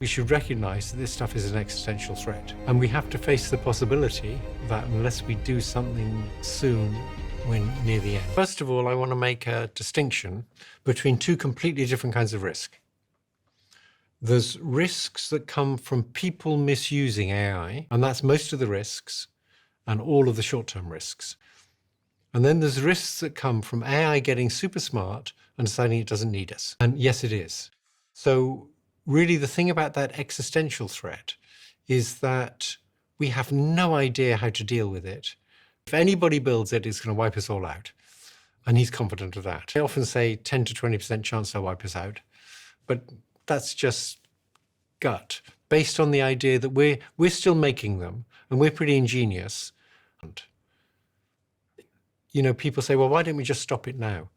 We should recognize that this stuff is an existential threat, and we have to face the possibility that unless we do something soon, we're near the end. First of all, I want to make a distinction between two completely different kinds of risk. There's risks that come from people misusing AI, and that's most of the risks and all of the short-term risks. And then there's risks that come from AI getting super smart and deciding it doesn't need us. And yes, it is. So really, the thing about that existential threat is that we have no idea how to deal with it. If anybody builds it, it's going to wipe us all out. And he's confident of that. I often say 10 to 20% chance they'll wipe us out. But that's just gut, based on the idea that we're still making them, and we're pretty ingenious. And, you know, people say, well, why don't we just stop it now?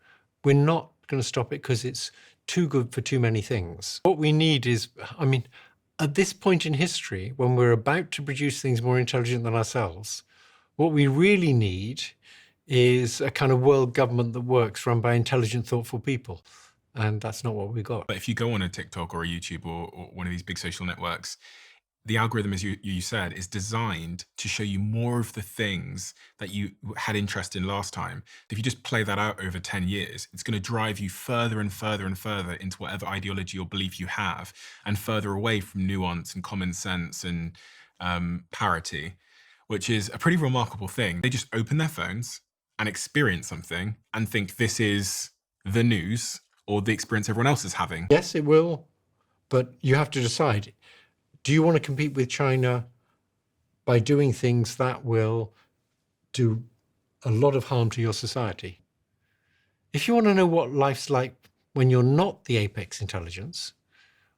We're not going to stop it because it's too good for too many things. What we need is, I mean, at this point in history, when we're about to produce things more intelligent than ourselves, what we really need is a kind of world government that works, run by intelligent, thoughtful people. And that's not what we got. But if you go on a TikTok or a YouTube or one of these big social networks, the algorithm, as you said, is designed to show you more of the things that you had interest in last time. If you just play that out over 10 years, it's going to drive you further and further and further into whatever ideology or belief you have, and further away from nuance and common sense and parity, which is a pretty remarkable thing. They just open their phones and experience something and think this is the news or the experience everyone else is having. Yes, it will, but you have to decide. Do you want to compete with China by doing things that will do a lot of harm to your society? If you want to know what life's like when you're not the apex intelligence,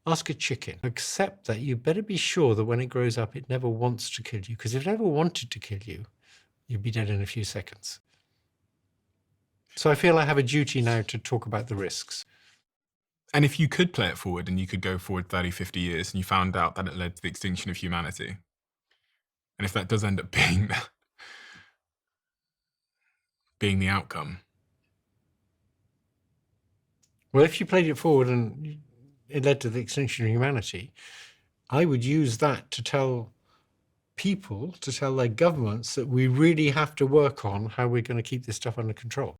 ask a chicken. Accept that you better be sure that when it grows up, it never wants to kill you, because if it ever wanted to kill you, you'd be dead in a few seconds. So I feel I have a duty now to talk about the risks. And if you could play it forward and you could go forward 30, 50 years and you found out that it led to the extinction of humanity, and if that does end up being the outcome. Well, if you played it forward and it led to the extinction of humanity, I would use that to tell people, to tell their governments that we really have to work on how we're going to keep this stuff under control.